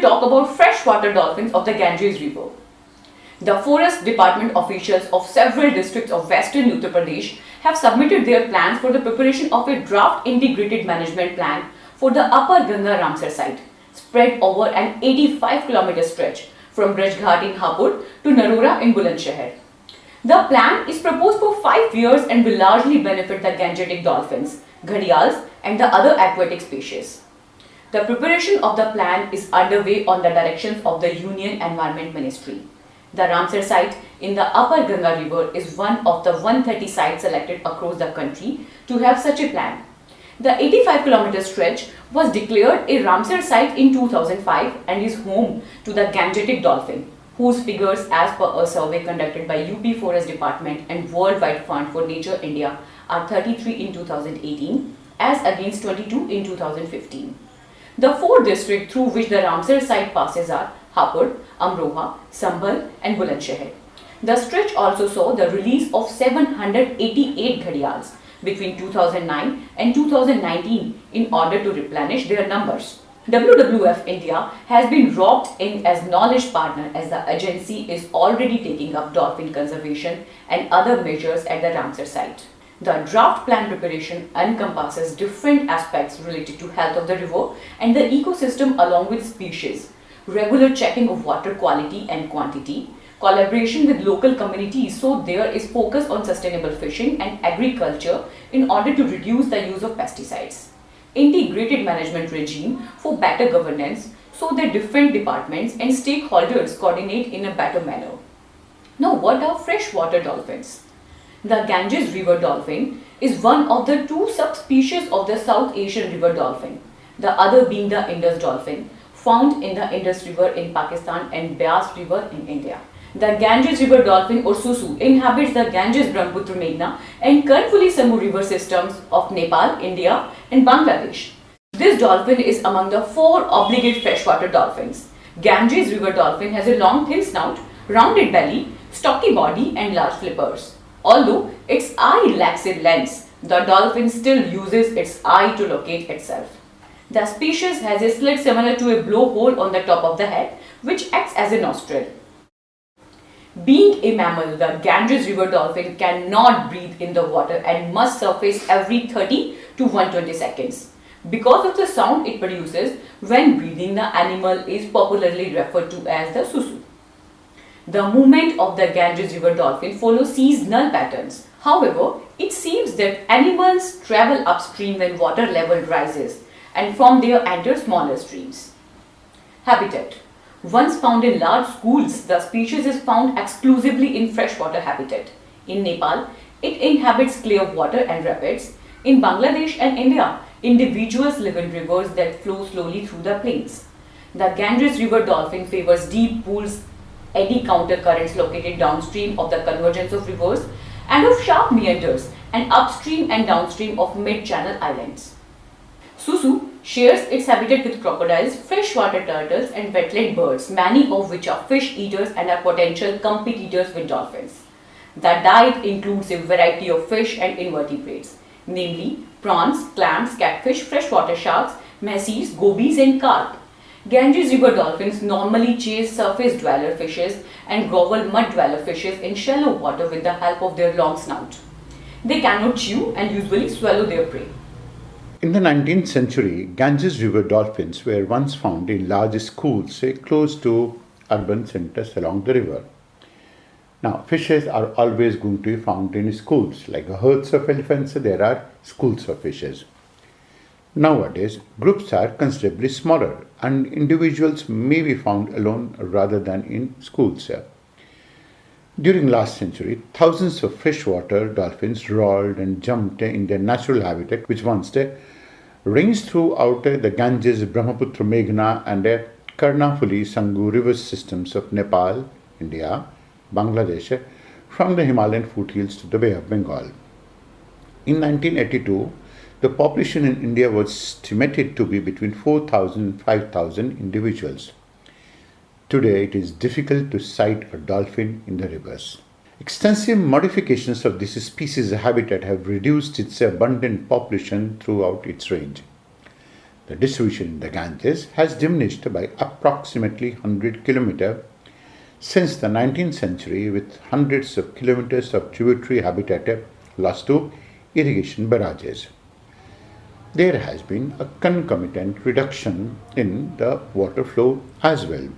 will talk about freshwater dolphins of the Ganges River. The forest department officials of several districts of western Uttar Pradesh have submitted their plans for the preparation of a draft integrated management plan for the upper Ganga Ramsar site, spread over an 85-kilometer stretch from Brajghat in Hapur to Narora in Bulandshahr. The plan is proposed for 5 years and will largely benefit the Gangetic dolphins, gharials and the other aquatic species. The preparation of the plan is underway on the directions of the Union Environment Ministry. The Ramsar site in the upper Ganga River is one of the 130 sites selected across the country to have such a plan. The 85-kilometer stretch was declared a Ramsar site in 2005 and is home to the Gangetic dolphin, whose figures as per a survey conducted by UP Forest Department and Worldwide Fund for Nature India are 33 in 2018 as against 22 in 2015. The 4 districts through which the Ramsar site passes are Hapur, Amroha, Sambhal and Bulandshahr. The stretch also saw the release of 788 gharials between 2009 and 2019 in order to replenish their numbers. WWF India has been roped in as knowledge partner as the agency is already taking up dolphin conservation and other measures at the Ramsar site. The draft plan preparation encompasses different aspects related to health of the river and the ecosystem along with species, regular checking of water quality and quantity, collaboration with local communities so there is focus on sustainable fishing and agriculture in order to reduce the use of pesticides, integrated management regime for better governance so that different departments and stakeholders coordinate in a better manner. Now, what are freshwater dolphins? The Ganges river dolphin is one of the 2 subspecies of the South Asian river dolphin, the other being the Indus dolphin, found in the Indus River in Pakistan and Beas River in India. The Ganges river dolphin or Susu inhabits the Ganges, Brahmaputra, Meghna and Karnfuli Samu river systems of Nepal, India and Bangladesh. This dolphin is among the 4 obligate freshwater dolphins. Ganges river dolphin has a long thin snout, rounded belly, stocky body and large flippers. Although its eye lacks a lens, the dolphin still uses its eye to locate itself. The species has a slit similar to a blowhole on the top of the head, which acts as a nostril. Being a mammal, the Ganges river dolphin cannot breathe in the water and must surface every 30 to 120 seconds. Because of the sound it produces when breathing, the animal is popularly referred to as the Susu. The movement of the Ganges river dolphin follows seasonal patterns. However, it seems that animals travel upstream when water level rises and from there enter smaller streams. Habitat. Once found in large schools, the species is found exclusively in freshwater habitat. In Nepal, it inhabits clear water and rapids. In Bangladesh and India, individuals live in rivers that flow slowly through the plains. The Ganges river dolphin favors deep pools, eddy counter currents located downstream of the convergence of rivers and of sharp meanders and upstream and downstream of mid-channel islands. Susu shares its habitat with crocodiles, freshwater turtles and wetland birds, many of which are fish eaters and are potential competitors with dolphins. The diet includes a variety of fish and invertebrates, namely prawns, clams, catfish, freshwater sharks, messes, gobies and carp. Ganges river dolphins normally chase surface dweller fishes and grovel mud dweller fishes in shallow water with the help of their long snout. They cannot chew and usually swallow their prey. In the 19th century, Ganges river dolphins were once found in large schools close to urban centers along the river. Now, fishes are always going to be found in schools. Like herds of elephants, there are schools of fishes. Nowadays, groups are considerably smaller and individuals may be found alone rather than in schools. During last century, thousands of freshwater dolphins rolled and jumped in their natural habitat, which once ranged throughout the Ganges, Brahmaputra, Meghna and Karnafuli Sanghu river systems of Nepal, India, Bangladesh, from the Himalayan foothills to the Bay of Bengal. In 1982, the population in India was estimated to be between 4,000 and 5,000 individuals. Today, it is difficult to sight a dolphin in the rivers. Extensive modifications of this species' habitat have reduced its abundant population throughout its range. The distribution in the Ganges has diminished by approximately 100 kilometers since the 19th century, with hundreds of kilometers of tributary habitat lost to irrigation barrages. There has been a concomitant reduction in the water flow as well.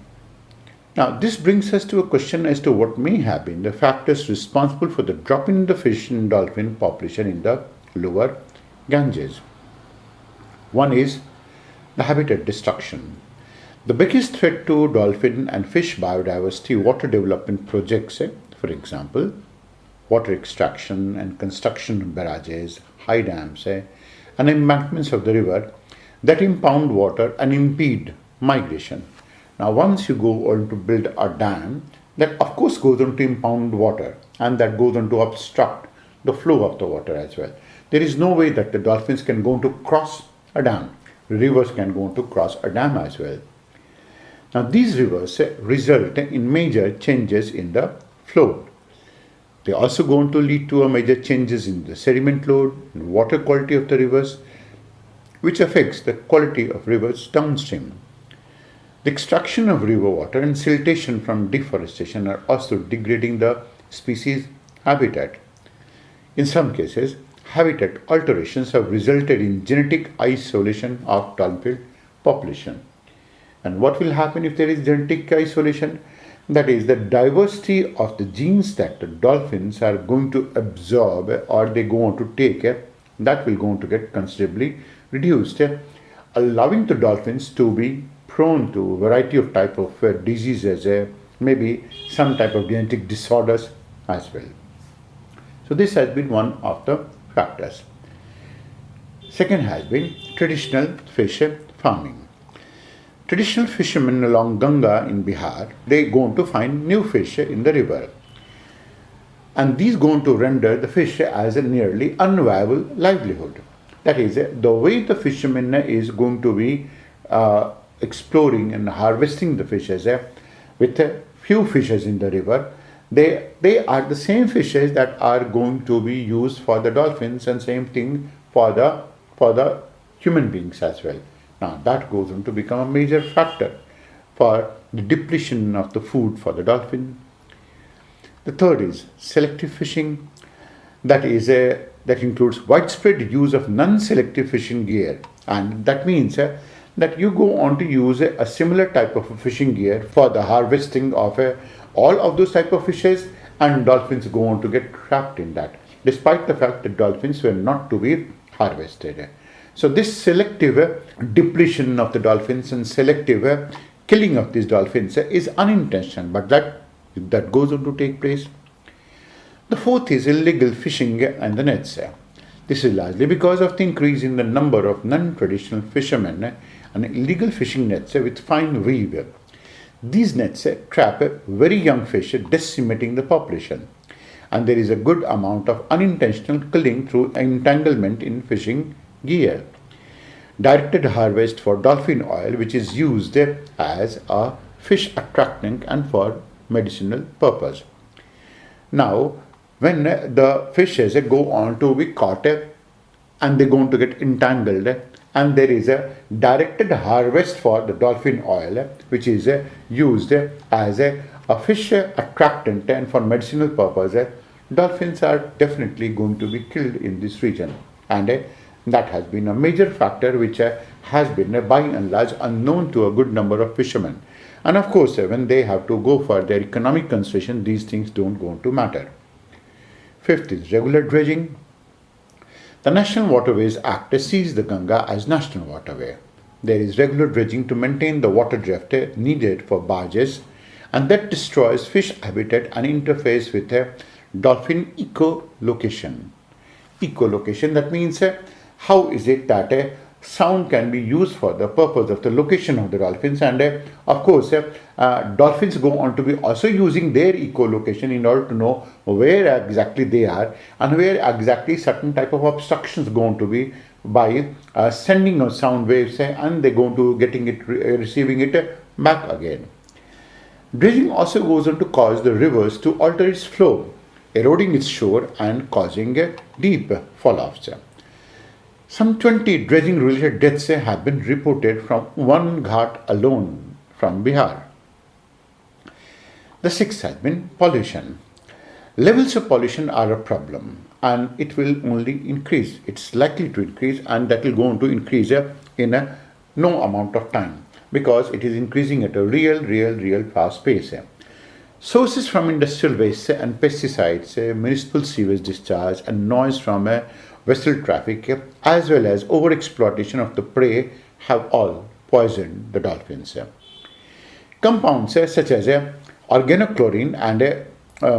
Now, this brings us to a question as to what may have been the factors responsible for the drop in the fish and dolphin population in the lower Ganges. One is the habitat destruction. The biggest threat to dolphin and fish biodiversity water development projects, for example, water extraction and construction of barrages, high dams, and embankments of the river that impound water and impede migration. Now, once you go on to build a dam, that of course goes on to impound water and that goes on to obstruct the flow of the water as well. There is no way that the dolphins can go on to cross a dam. Rivers can go on to cross a dam as well. Now, these rivers result in major changes in the flow. They also go on to lead to a major changes in the sediment load and water quality of the rivers, which affects the quality of rivers downstream. The extraction of river water and siltation from deforestation are also degrading the species habitat. In some cases, habitat alterations have resulted in genetic isolation of dolphin population. And what will happen if there is genetic isolation? That is, the diversity of the genes that the dolphins are going to absorb or they go on to take, that will go on to get considerably reduced, allowing the dolphins to be prone to a variety of type of diseases, maybe some type of genetic disorders as well. So this has been one of the factors. Second has been traditional fish farming. Traditional fishermen along Ganga in Bihar, they go on to find new fish in the river. And these go on to render the fish as a nearly unviable livelihood. That is, the way the fisherman is going to be exploring and harvesting the fishes with a few fishes in the river, they are the same fishes that are going to be used for the dolphins and same thing for the human beings as well. Now that goes on to become a major factor for the depletion of the food for the dolphin. The third is selective fishing. That includes widespread use of non-selective fishing gear, and that means that you go on to use a similar type of fishing gear for the harvesting of all of those type of fishes, and dolphins go on to get trapped in that, despite the fact that dolphins were not to be harvested. So this selective depletion of the dolphins and selective killing of these dolphins is unintentional, but that goes on to take place. The fourth is illegal fishing and the nets. This is largely because of the increase in the number of non-traditional fishermen and illegal fishing nets with fine weave. These nets trap very young fish, decimating the population. And there is a good amount of unintentional killing through entanglement in fishing gear. Directed harvest for dolphin oil, which is used as a fish attractant and for medicinal purpose. Now, when the fishes go on to be caught and they go on to get entangled, and there is a directed harvest for the dolphin oil, which is used as a fish attractant and for medicinal purpose, dolphins are definitely going to be killed in this region. And that has been a major factor which has been by and large unknown to a good number of fishermen. And of course, when they have to go for their economic consideration, these things don't go on to matter. Fifth is regular dredging. The National Waterways Act sees the Ganga as national waterway. There is regular dredging to maintain the water drift needed for barges, and that destroys fish habitat and interferes with dolphin echolocation. Echolocation, that means how is it that sound can be used for the purpose of the location of the dolphins, and of course dolphins go on to be also using their echolocation in order to know where exactly they are and where exactly certain type of obstructions go on to be by sending of sound waves, and they go on to getting it receiving it back again. Dredging also goes on to cause the rivers to alter its flow, eroding its shore and causing deep fall-offs. Some 20 dredging related deaths have been reported from one ghat alone from Bihar. The sixth has been pollution. Levels of pollution are a problem and it will only increase. It's likely to increase and that will go on to increase in a no amount of time because it is increasing at a real fast pace. Sources from industrial waste and pesticides, municipal sewage discharge and noise from vessel traffic as well as overexploitation of the prey have all poisoned the dolphins. Compounds such as organochlorine and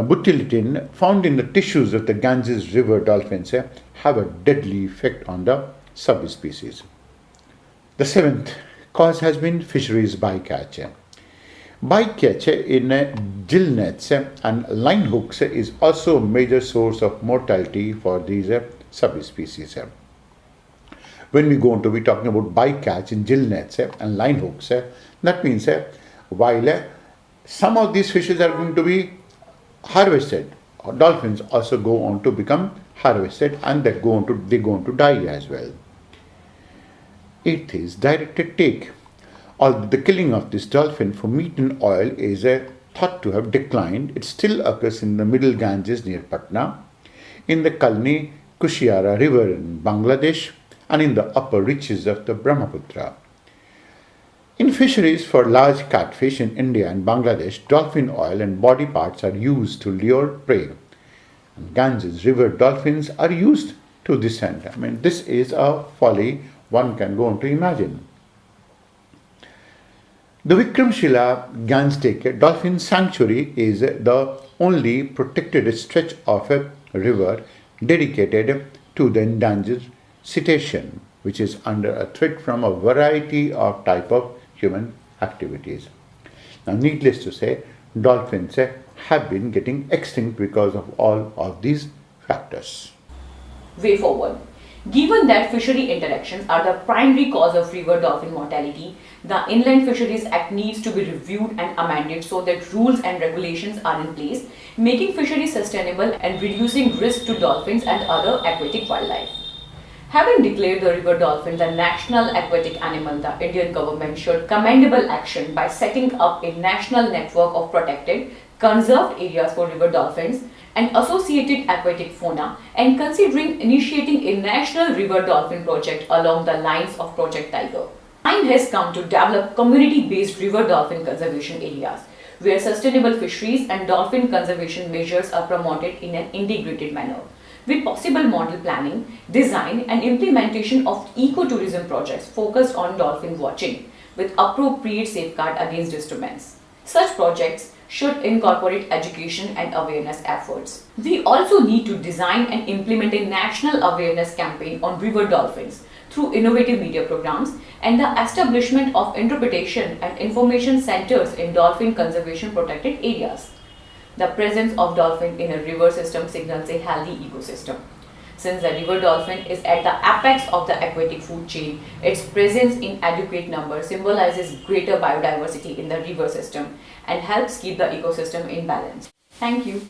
butylatin found in the tissues of the Ganges River dolphins have a deadly effect on the subspecies. The seventh cause has been fisheries bycatch. Bycatch in gill nets and line hooks is also a major source of mortality for these subspecies. When we go on to be talking about bycatch in gill nets and line hooks, that means while some of these fishes are going to be harvested, dolphins also go on to become harvested and they go on to die as well. Eighth is directed take. Although the killing of this dolphin for meat and oil is thought to have declined, it still occurs in the middle Ganges near Patna, in the Kalni Kushiara river in Bangladesh, and in the upper reaches of the Brahmaputra. In fisheries for large catfish in India and Bangladesh, dolphin oil and body parts are used to lure prey. And Ganges river dolphins are used to this end. I mean, this is a folly one can go on to imagine. The Vikramshila Ganges Dolphin Sanctuary is the only protected stretch of a river dedicated to the endangered cetacean, which is under a threat from a variety of type of human activities. Now, needless to say, dolphins have been getting extinct because of all of these factors. Way forward. Given that fishery interactions are the primary cause of river dolphin mortality, the Inland Fisheries Act needs to be reviewed and amended so that rules and regulations are in place, making fisheries sustainable and reducing risk to dolphins and other aquatic wildlife. Having declared the river dolphin the national aquatic animal, the Indian government showed commendable action by setting up a national network of protected, conserved areas for river dolphins and associated aquatic fauna, and considering initiating a national river dolphin project along the lines of Project Tiger. Time has come to develop community-based river dolphin conservation areas, where sustainable fisheries and dolphin conservation measures are promoted in an integrated manner, with possible model planning, design and implementation of ecotourism projects focused on dolphin watching, with appropriate safeguard against disturbance. Such projects should incorporate education and awareness efforts. We also need to design and implement a national awareness campaign on river dolphins through innovative media programs and the establishment of interpretation and information centers in dolphin conservation protected areas. The presence of dolphin in a river system signals a healthy ecosystem. Since the river dolphin is at the apex of the aquatic food chain, its presence in adequate number symbolizes greater biodiversity in the river system and helps keep the ecosystem in balance. Thank you.